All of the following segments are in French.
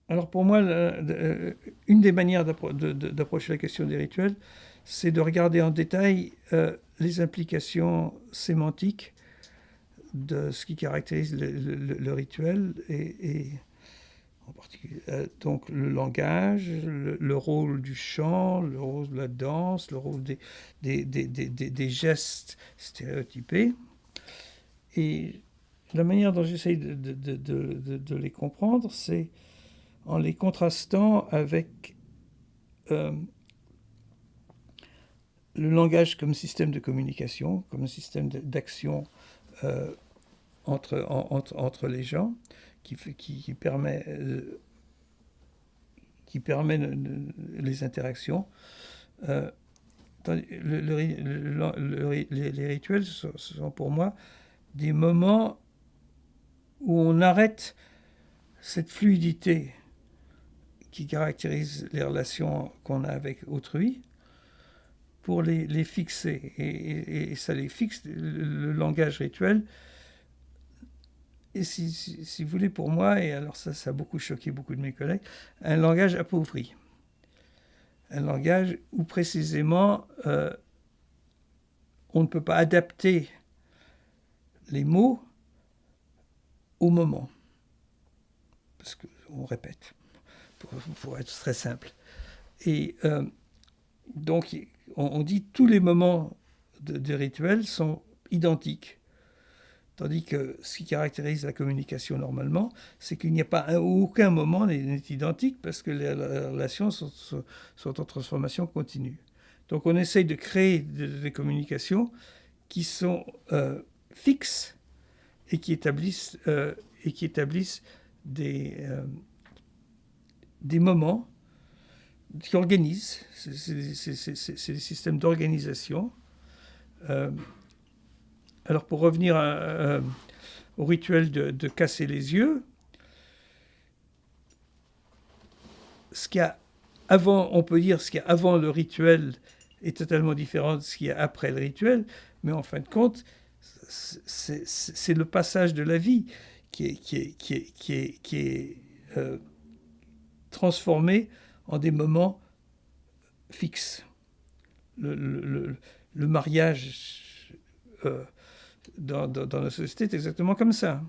Alors pour moi, une des manières d'approcher la question des rituels, c'est de regarder en détail les implications sémantiques de ce qui caractérise le rituel et en particulier donc le langage, le rôle du chant, le rôle de la danse, le rôle des gestes stéréotypés. Et la manière dont j'essaye de les comprendre, c'est en les contrastant avec le langage comme système de communication, comme un système d'action entre les gens, qui permet les interactions. Les rituels sont pour moi des moments où on arrête cette fluidité qui caractérise les relations qu'on a avec autrui pour les fixer. Et ça les fixe, le langage rituel. Et si vous voulez, pour moi, et alors ça a beaucoup choqué beaucoup de mes collègues, un langage appauvri. Un langage où précisément on ne peut pas adapter les mots au moment. Parce qu'on répète, pour être très simple. Et donc, on dit tous les moments des rituels sont identiques. Tandis que ce qui caractérise la communication normalement, c'est qu'il n'y a pas aucun moment n'est identique parce que les relations sont en transformation continue. Donc on essaye de créer des communications qui sont fixes et qui établissent des moments qui organisent. C'est des systèmes d'organisation. Alors pour revenir au rituel de casser les yeux, ce qu'il y a avant, on peut dire ce qu'il y a avant le rituel est totalement différent de ce qu'il y a après le rituel, mais en fin de compte, c'est le passage de la vie qui est transformé en des moments fixes. Le mariage dans la société est exactement comme ça.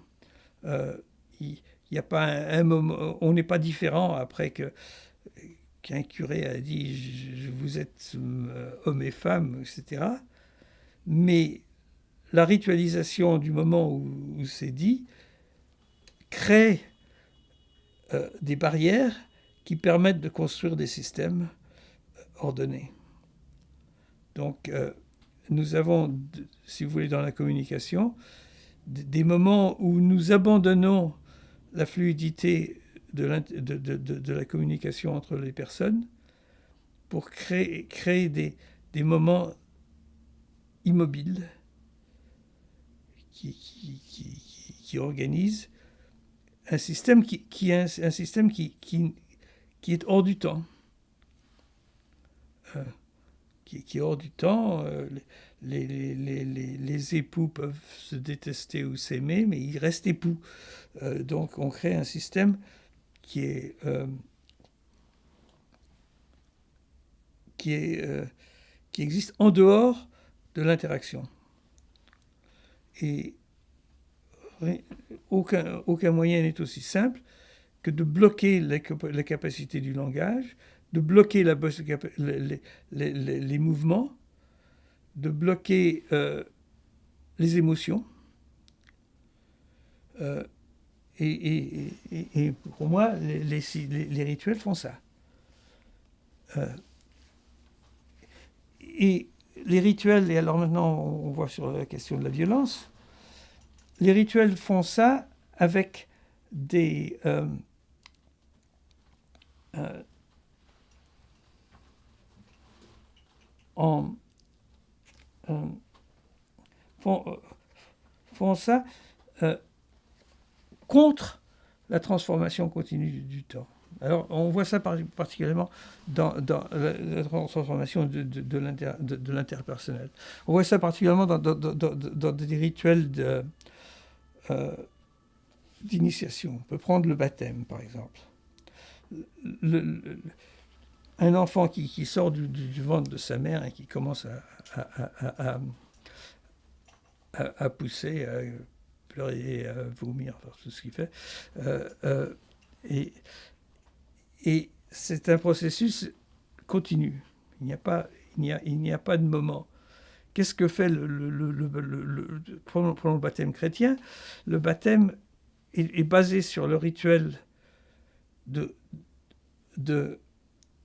Il n'y a pas un moment, on n'est pas différent après qu'un curé a dit vous êtes homme et femme, etc. Mais la ritualisation du moment où c'est dit crée des barrières qui permettent de construire des systèmes ordonnés. Donc, nous avons, si vous voulez, dans la communication, des moments où nous abandonnons la fluidité de la communication entre les personnes pour créer des moments immobiles qui organisent un système qui est hors du temps. Qui est hors du temps. Les époux peuvent se détester ou s'aimer, mais ils restent époux. Donc on crée un système qui existe en dehors de l'interaction. Et aucun moyen n'est aussi simple que de bloquer la capacité du langage, de bloquer les mouvements, de bloquer les émotions. Et pour moi, les rituels font ça. Et les rituels, et alors maintenant on voit sur la question de la violence, les rituels font ça avec des... font ça contre la transformation continue du temps. Alors, on voit ça particulièrement dans la transformation de l'interpersonnel. On voit ça particulièrement dans des rituels d'initiation. On peut prendre le baptême, par exemple. Le, le, un enfant qui sort du ventre de sa mère et qui commence à pousser, à pleurer, à vomir, enfin, tout ce qu'il fait. Et c'est un processus continu. Il n'y a pas de moment. Qu'est-ce que fait prenons le baptême chrétien? Le baptême est basé sur le rituel de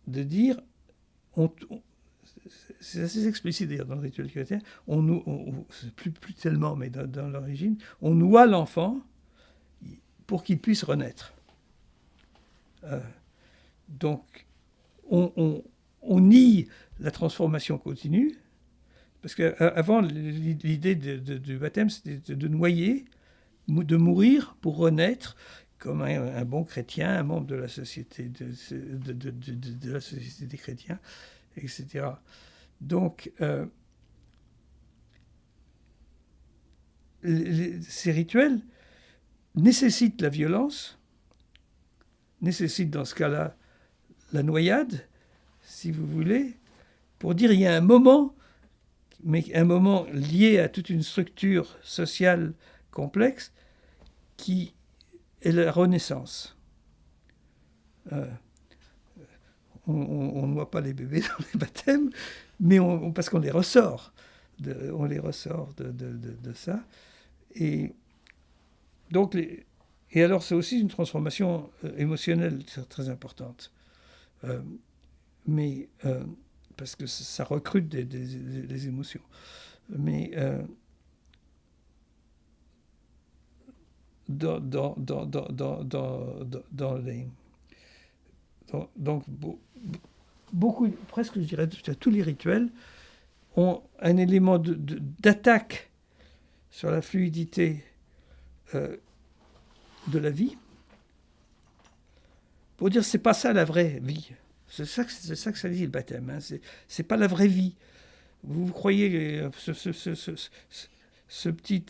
dire, c'est assez explicite d'ailleurs dans le rituel chrétien, plus tellement, mais dans l'origine, on noie l'enfant pour qu'il puisse renaître. Donc, on nie la transformation continue, parce qu'avant, l'idée du baptême, c'était de noyer, de mourir pour renaître comme un bon chrétien, un membre de la société, de la société des chrétiens, etc. Donc, ces rituels nécessitent la violence, nécessitent dans ce cas-là la noyade, si vous voulez, pour dire il y a un moment, mais un moment lié à toute une structure sociale complexe qui est la renaissance. On ne noie pas les bébés dans les baptêmes, mais parce qu'on les ressort. On les ressort de ça. Et donc, et alors, c'est aussi une transformation émotionnelle très importante. Parce que ça recrute des émotions. Mais donc beaucoup, presque je dirais, tous les rituels ont un élément d'attaque sur la fluidité de la vie, pour dire c'est pas ça la vraie vie. C'est ça que ça dit le baptême. Hein. C'est pas la vraie vie. Vous croyez ce petit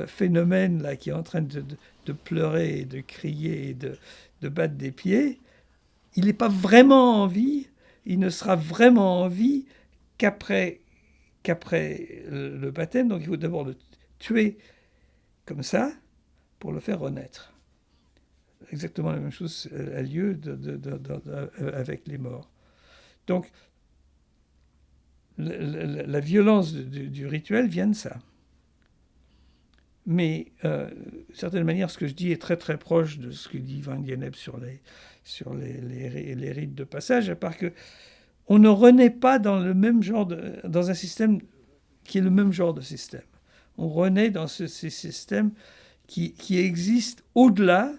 phénomène là qui est en train de pleurer, et de crier, et de battre des pieds, il n'est pas vraiment en vie. Il ne sera vraiment en vie qu'après le baptême. Donc il faut d'abord le tuer comme ça pour le faire renaître. Exactement la même chose a lieu avec les morts. Donc la violence du rituel vient de ça. Mais d'une certaine manière, ce que je dis est très très proche de ce que dit Van Gennep sur les rites de passage, à part que on ne renaît pas dans le même genre dans un système qui est le même genre de système. On renaît dans ces systèmes qui existent au-delà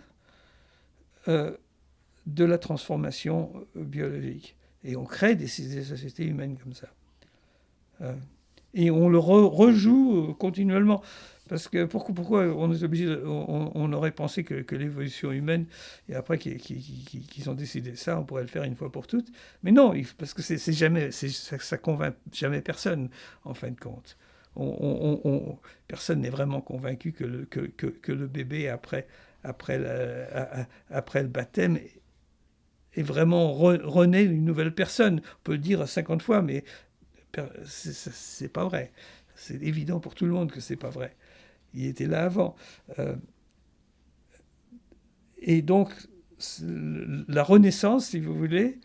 de la transformation biologique. Et on crée des sociétés humaines comme ça. Et on le rejoue continuellement. Parce que pourquoi on est obligé on aurait pensé que l'évolution humaine, et après qu'ils ont décidé ça, on pourrait le faire une fois pour toutes. Mais non, parce que ça convainc jamais personne, en fin de compte. Personne n'est vraiment convaincu que le bébé, après le baptême, est vraiment rené une nouvelle personne. On peut le dire 50 fois, mais c'est pas vrai. C'est évident pour tout le monde que c'est pas vrai. Il était là avant. Et donc, la renaissance, si vous voulez,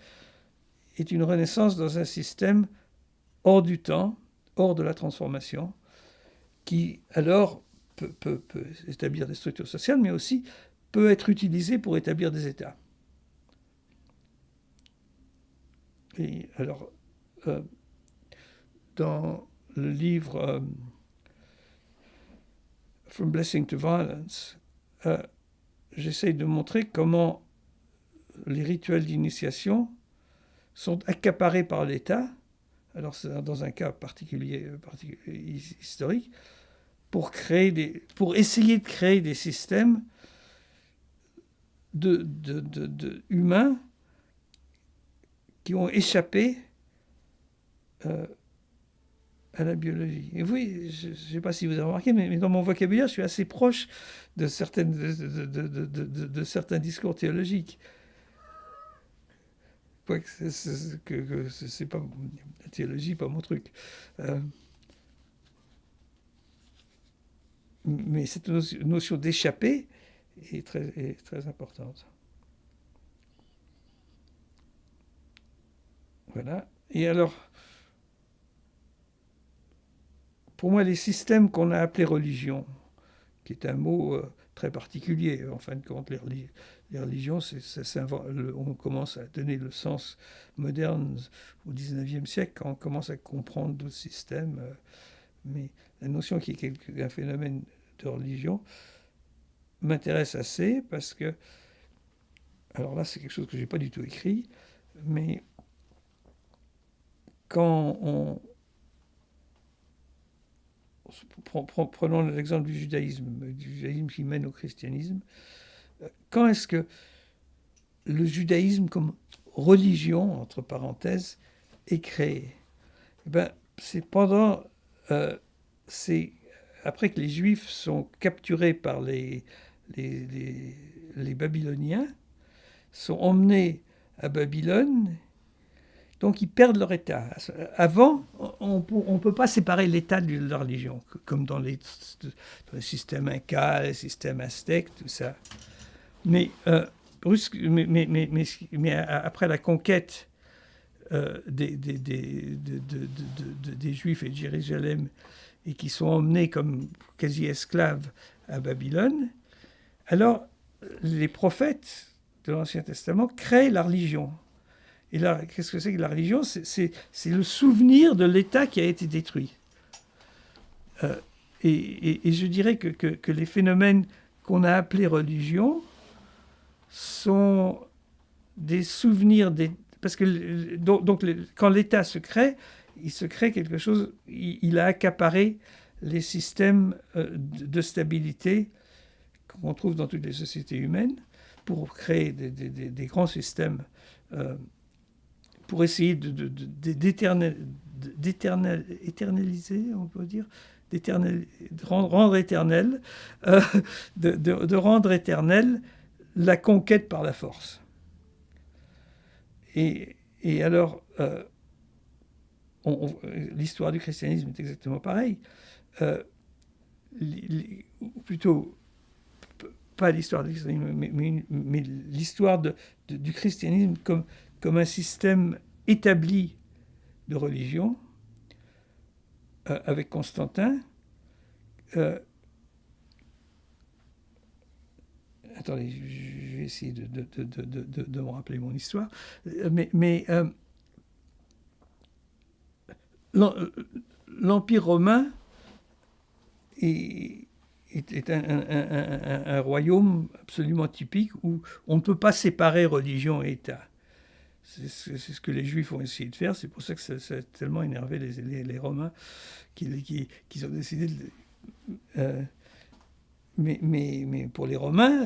est une renaissance dans un système hors du temps, hors de la transformation, qui alors peut établir des structures sociales, mais aussi peut être utilisé pour établir des États. Et alors, dans le livre From Blessing to Violence, j'essaye de montrer comment les rituels d'initiation sont accaparés par l'État, alors c'est dans un cas particulier historique, pour essayer de créer des systèmes humains qui ont échappé à la biologie. Et oui, je ne sais pas si vous avez remarqué, mais dans mon vocabulaire, je suis assez proche de certains discours théologiques. Quoique c'est pas la théologie, pas mon truc. Mais cette notion d'échapper est très importante. Voilà. Et alors, pour moi, les systèmes qu'on a appelés religion, qui est un mot très particulier, en fin de compte, les religions, on commence à donner le sens moderne au XIXe siècle, quand on commence à comprendre d'autres systèmes. Mais la notion qu'il y ait un phénomène de religion m'intéresse assez parce que, alors là, c'est quelque chose que je n'ai pas du tout écrit, mais quand prenons l'exemple du judaïsme qui mène au christianisme, quand est-ce que le judaïsme comme religion, entre parenthèses, est créé? Eh ben, c'est après que les Juifs sont capturés par les Babyloniens, sont emmenés à Babylone, donc ils perdent leur état. Avant, on ne peut pas séparer l'état de la religion, comme dans les systèmes incas, les systèmes aztèques, tout ça. Mais après la conquête des Juifs et de Jérusalem, et qui sont emmenés comme quasi-esclaves à Babylone, alors les prophètes de l'Ancien Testament créent la religion. Et là, qu'est-ce que c'est que la religion? C'est le souvenir de l'État qui a été détruit. Et je dirais que les phénomènes qu'on a appelés religion sont des souvenirs parce que quand l'État se crée, il se crée quelque chose, il a accaparé les systèmes de stabilité qu'on trouve dans toutes les sociétés humaines pour créer des grands systèmes, pour essayer d'éternaliser, on peut dire, de rendre éternel, de rendre éternel la conquête par la force. Et alors, l'histoire du christianisme est exactement pareille. Plutôt, pas l'histoire du christianisme, mais l'histoire du christianisme comme un système établi de religion, avec Constantin. Attendez, je vais essayer de me rappeler mon histoire. Mais l'Empire romain est un royaume absolument typique où on ne peut pas séparer religion et État. C'est ce que les Juifs ont essayé de faire. C'est pour ça que ça a tellement énervé les Romains qu'ils ont décidé de... Mais pour les Romains,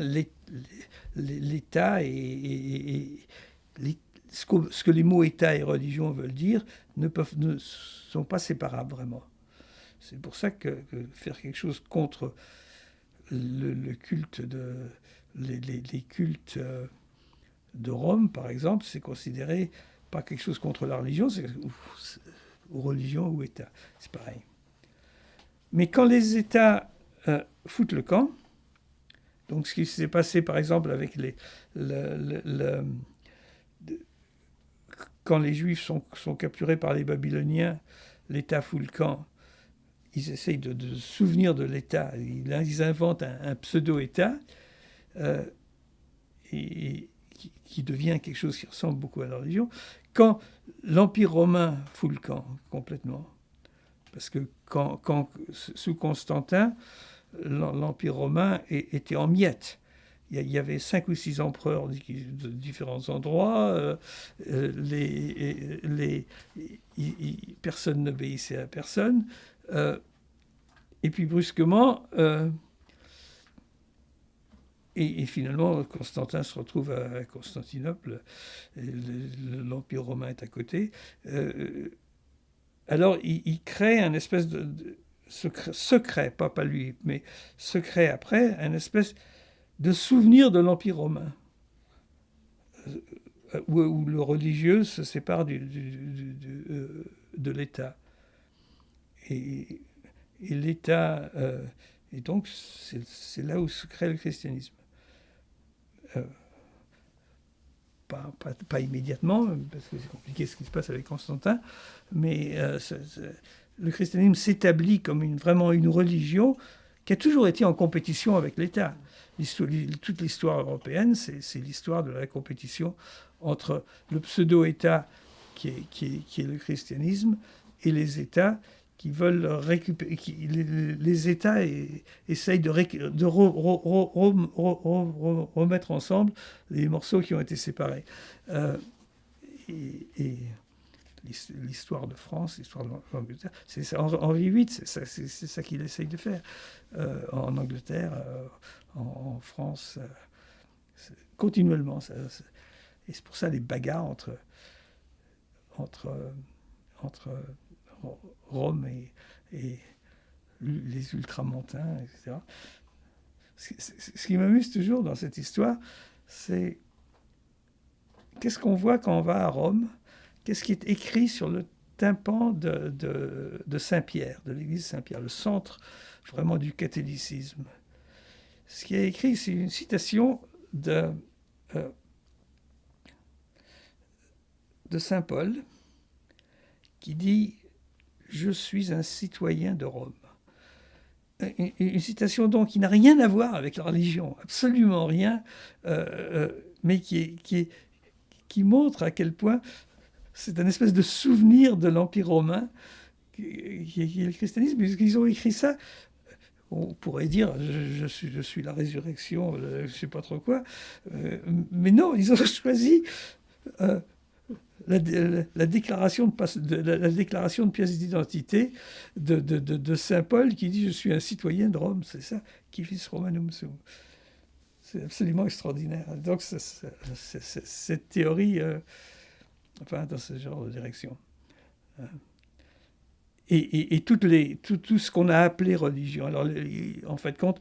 l'État ce que les mots État et religion veulent dire ne sont pas séparables vraiment. C'est pour ça que faire quelque chose contre le culte les cultes de Rome, par exemple, c'est considéré pas quelque chose contre la religion, c'est ou religion ou État. C'est pareil. Mais quand les États foutent le camp, donc ce qui s'est passé par exemple avec quand les Juifs sont capturés par les Babyloniens, l'État fout le camp, ils essayent de se souvenir de l'État, ils inventent un pseudo-État qui devient quelque chose qui ressemble beaucoup à la religion. Quand l'Empire romain fout le camp complètement, parce que sous Constantin, l'Empire romain était en miettes. Il y avait 5 ou 6 empereurs de différents endroits. Personne n'obéissait à personne. Et puis brusquement, Et finalement, Constantin se retrouve à Constantinople, et l'Empire romain est à côté. Alors, il crée un espèce de secret, pas lui, mais secret après, un espèce de souvenir de l'Empire romain, où le religieux se sépare de l'État. Et l'État, et donc c'est là où se crée le christianisme. Pas immédiatement, parce que c'est compliqué ce qui se passe avec Constantin, mais le christianisme s'établit comme vraiment une religion qui a toujours été en compétition avec l'État. Toute l'histoire européenne, c'est l'histoire de la compétition entre le pseudo-État qui est le christianisme et les États qui veulent récupérer. Les États essayent de remettre ensemble les morceaux qui ont été séparés. Et l'histoire de France, l'histoire de l'Angleterre, c'est ça. Henri VIII, c'est ça qu'il essaye de faire. En Angleterre, en France, continuellement. Et c'est pour ça les bagarres entre Rome et les ultramontains, etc. Ce qui m'amuse toujours dans cette histoire, c'est qu'est-ce qu'on voit quand on va à Rome, qu'est-ce qui est écrit sur le tympan de Saint-Pierre, de l'église Saint-Pierre, le centre vraiment du catholicisme. Ce qui est écrit, c'est une citation de Saint Paul qui dit « Je suis un citoyen de Rome ». Une citation donc qui n'a rien à voir avec la religion, absolument rien, mais qui montre à quel point c'est un espèce de souvenir de l'Empire romain qui est le christianisme. Puisqu'ils ont écrit ça, on pourrait dire je suis la résurrection, je ne sais pas trop quoi, mais non, ils ont choisi la déclaration de pièce d'identité de Saint Paul qui dit « Je suis un citoyen de Rome ». C'est ça, « Civis Romanum sum ». C'est absolument extraordinaire. Donc, cette théorie, dans ce genre de direction. Et tout ce qu'on a appelé religion. Alors, en fait, compte,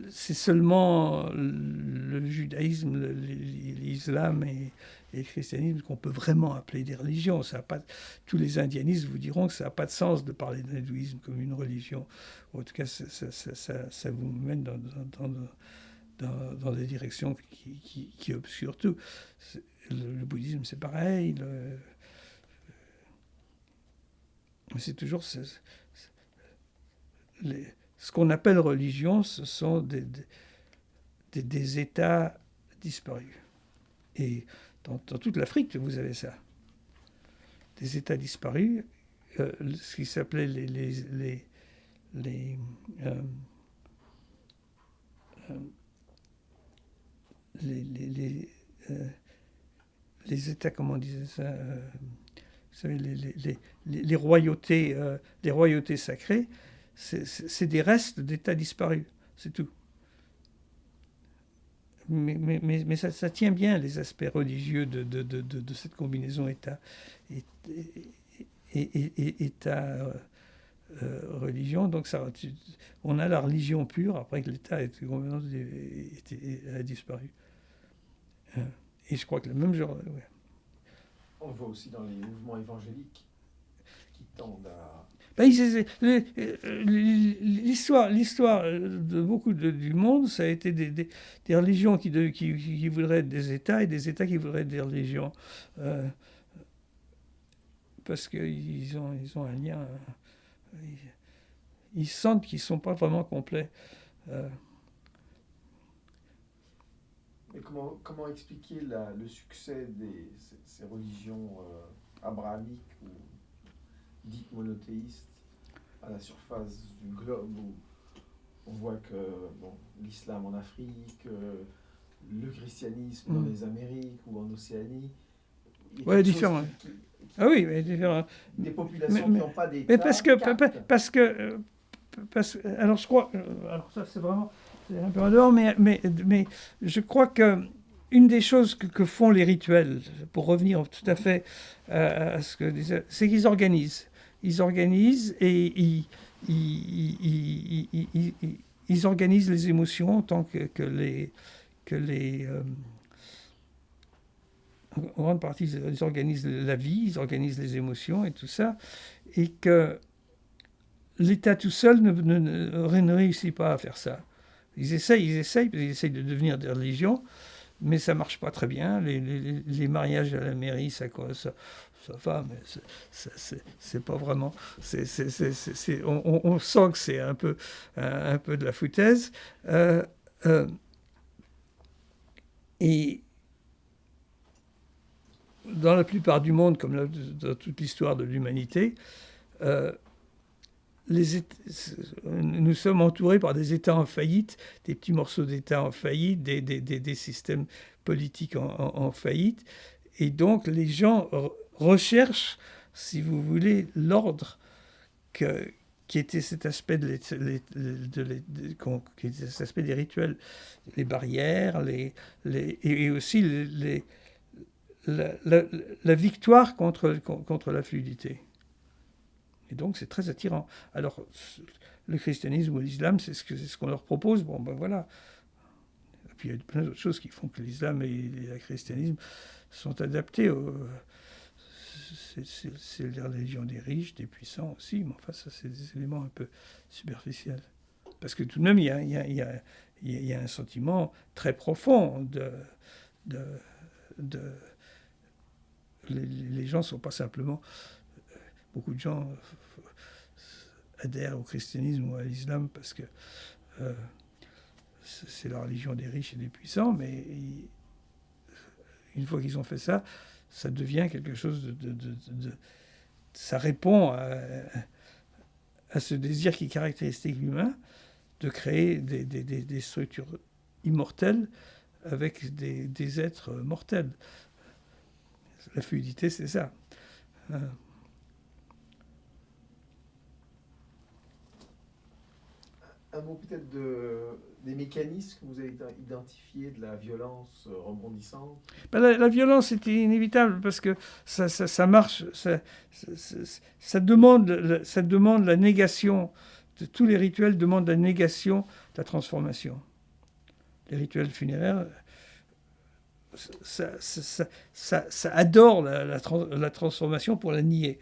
c'est seulement le judaïsme, l'islam et le christianisme qu'on peut vraiment appeler des religions. Tous les indianistes vous diront que ça n'a pas de sens de parler de l'hindouisme comme une religion. En tout cas, ça vous mène dans des directions qui obscurent tout. Le bouddhisme, c'est pareil. C'est toujours ce qu'on appelle religion, ce sont des États disparus. Et dans toute l'Afrique, vous avez ça. Des États disparus, ce qui s'appelait les États, comment on disait ça, vous savez, les royautés sacrées, c'est des restes d'États disparus, c'est tout. Mais ça tient bien les aspects religieux de cette combinaison État religion. Donc on a la religion pure après que l'État a disparu. Et je crois que le même genre... Ouais. On le voit aussi dans les mouvements évangéliques qui tendent à... L'histoire de beaucoup du monde, ça a été des religions qui voudraient être des États et des États qui voudraient être des religions. Parce qu'ils ont un lien... Ils sentent qu'ils ne sont pas vraiment complets. Mais comment expliquer le succès de ces religions abrahamiques ou dites monothéistes à la surface du globe, où on voit que l'islam en Afrique, le christianisme dans les Amériques ou en Océanie... Oui, différent. Ah oui, mais différent. Des populations qui n'ont pas d'État. Mais parce que alors je crois... alors ça, c'est vraiment... c'est un peu en dehors, mais je crois que une des choses que font les rituels, pour revenir tout à fait à ce que disait, c'est qu'ils organisent. Ils organisent et ils organisent les émotions tant que les en grande partie, ils organisent la vie, ils organisent les émotions et tout ça, et que l'État tout seul ne réussit pas à faire ça. Ils essayent de devenir des religions, mais ça marche pas très bien. Les mariages à la mairie, ça va, mais c'est pas vraiment. On sent que c'est un peu de la foutaise. Et dans la plupart du monde, comme dans toute l'histoire de l'humanité, nous sommes entourés par des États en faillite, des petits morceaux d'États en faillite, des systèmes politiques en faillite. Et donc, les gens recherchent, si vous voulez, l'ordre qui était cet aspect, qui était cet aspect des rituels, les barrières, et aussi la victoire contre la fluidité. Et donc, c'est très attirant. Alors, le christianisme ou l'islam, c'est ce qu'on leur propose. Bon, ben voilà. Et puis, il y a plein d'autres choses qui font que l'islam et le christianisme sont adaptés. C'est la religion des riches, des puissants aussi, mais enfin, ça, c'est des éléments un peu superficiels. Parce que tout de même, il y a un sentiment très profond les gens ne sont pas simplement... Beaucoup de gens adhèrent au christianisme ou à l'islam parce que c'est la religion des riches et des puissants, mais une fois qu'ils ont fait ça, ça devient quelque chose ça répond à ce désir qui caractérise l'humain de créer des structures immortelles avec des êtres mortels. La fluidité, c'est ça. Un mot peut-être des mécanismes que vous avez identifiés de la violence rebondissante. Ben, la violence est inévitable parce que ça marche, ça demande la négation. Tous les rituels demandent la négation de la transformation. Les rituels funéraires, ça adore la transformation pour la nier.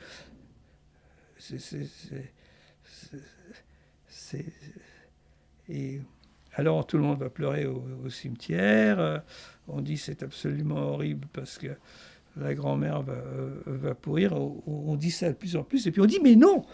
Et alors tout le monde va pleurer au cimetière. On dit c'est absolument horrible parce que la grand-mère va pourrir. On dit ça de plus en plus. Et puis on dit mais non.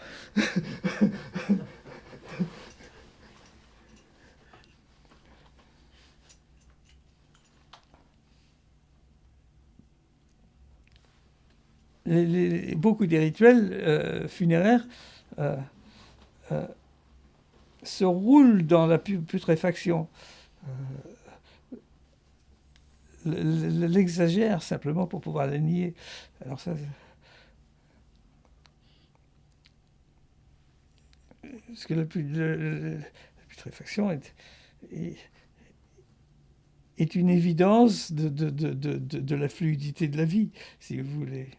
Beaucoup des rituels funéraires se roulent dans la putréfaction. L'exagère simplement pour pouvoir la nier. Alors ça, parce que la putréfaction est une évidence de la fluidité de la vie, si vous voulez.